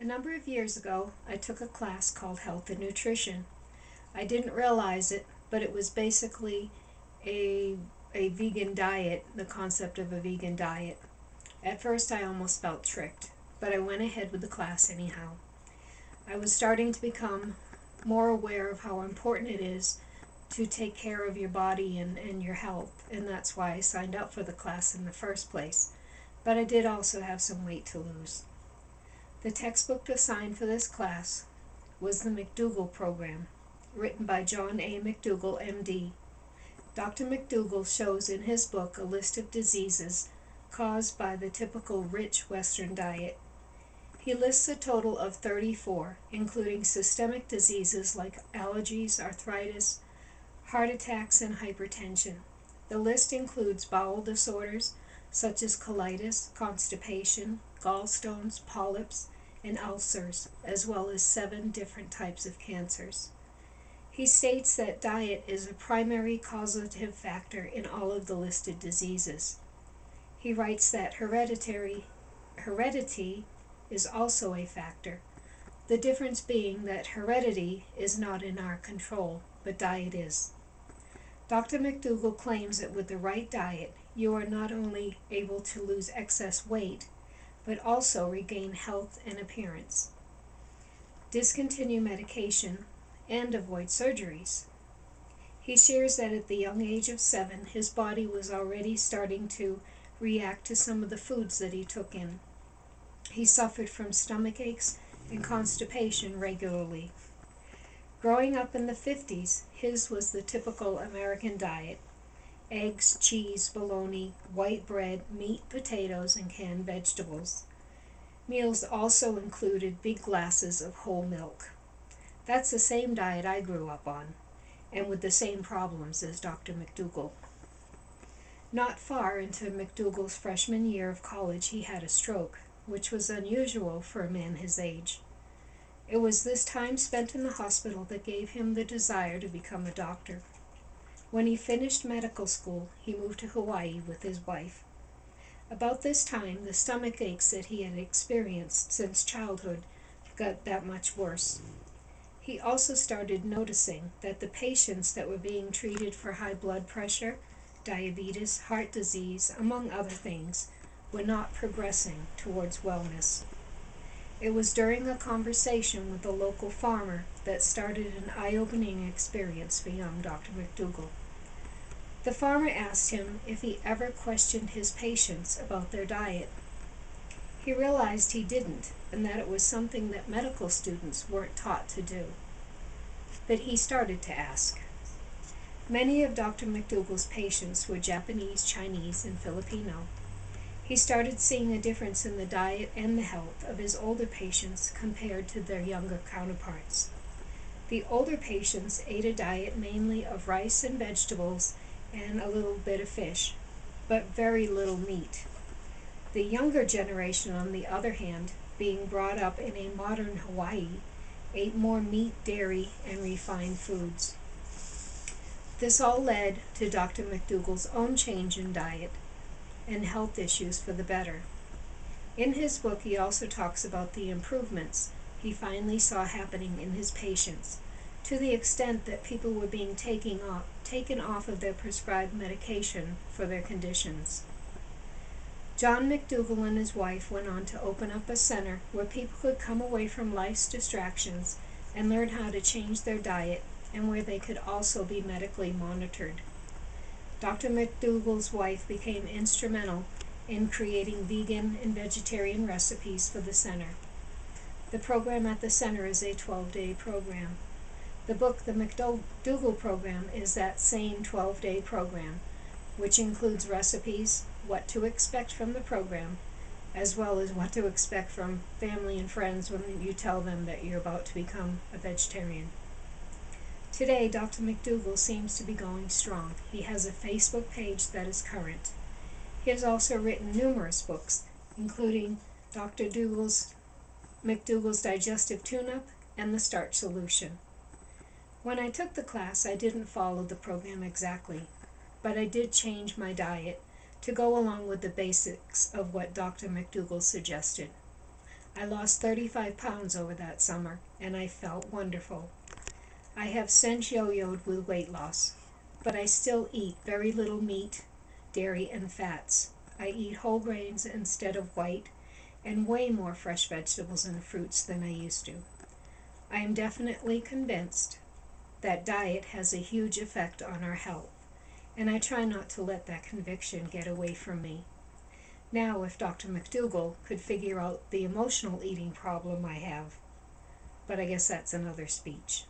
A number of years ago, I took a class called Health and Nutrition. I didn't realize it, but it was basically a, a vegan diet, the concept of a vegan diet. At first, I almost felt tricked, but I went ahead with the class anyhow. I was starting to become more aware of how important it is to take care of your body and your health, and that's why I signed up for the class in the first place. But I did also have some weight to lose. The textbook assigned for this class was the McDougall program, written by John A. McDougall, MD. Dr. McDougall shows in his book a list of diseases caused by the typical rich Western diet. He lists a total of 34, including systemic diseases like allergies, arthritis, heart attacks, and hypertension. The list includes bowel disorders such as colitis, constipation, gallstones, polyps, and ulcers, as well as 7 different types of cancers. He states that diet is a primary causative factor in all of the listed diseases. He writes that heredity is also a factor, the difference being that heredity is not in our control, but diet is. Dr. McDougall claims that with the right diet, you are not only able to lose excess weight, but also regain health and appearance, discontinue medication, and avoid surgeries. He shares that at the young age of 7, his body was already starting to react to some of the foods that he took in. He suffered from stomach aches and constipation regularly. Growing up in the 50s, his was the typical American diet: eggs, cheese, bologna, white bread, meat, potatoes, and canned vegetables. Meals also included big glasses of whole milk. That's the same diet I grew up on, and with the same problems as Dr. McDougall. Not far into McDougall's freshman year of college, he had a stroke, which was unusual for a man his age. It was this time spent in the hospital that gave him the desire to become a doctor. When he finished medical school, he moved to Hawaii with his wife. About this time, the stomach aches that he had experienced since childhood got that much worse. He also started noticing that the patients that were being treated for high blood pressure, diabetes, heart disease, among other things, were not progressing towards wellness. It was during a conversation with a local farmer that started an eye-opening experience for young Dr. McDougall. The farmer asked him if he ever questioned his patients about their diet. He realized he didn't, and that it was something that medical students weren't taught to do. But he started to ask. Many of Dr. McDougall's patients were Japanese, Chinese, and Filipino. He started seeing a difference in the diet and the health of his older patients compared to their younger counterparts. The older patients ate a diet mainly of rice and vegetables and a little bit of fish, but very little meat. The younger generation, on the other hand, being brought up in a modern Hawaii, ate more meat, dairy, and refined foods. This all led to Dr. McDougall's own change in diet and health issues for the better. In his book, he also talks about the improvements he finally saw happening in his patients, to the extent that people were being taken off of their prescribed medication for their conditions. John McDougall and his wife went on to open up a center where people could come away from life's distractions and learn how to change their diet, and where they could also be medically monitored. Dr. McDougall's wife became instrumental in creating vegan and vegetarian recipes for the center. The program at the center is a 12-day program. The book, The McDougall Program, is that same 12-day program, which includes recipes, what to expect from the program, as well as what to expect from family and friends when you tell them that you're about to become a vegetarian. Today, Dr. McDougall seems to be going strong. He has a Facebook page that is current. He has also written numerous books, including Dr. McDougall's Digestive Tune-Up and The Starch Solution. When I took the class, I didn't follow the program exactly, but I did change my diet to go along with the basics of what Dr. McDougall suggested. I lost 35 pounds over that summer, and I felt wonderful. I have since yo-yoed with weight loss, but I still eat very little meat, dairy, and fats. I eat whole grains instead of white, and way more fresh vegetables and fruits than I used to. I am definitely convinced that diet has a huge effect on our health, and I try not to let that conviction get away from me. Now, if Dr. McDougall could figure out the emotional eating problem I have, but I guess that's another speech.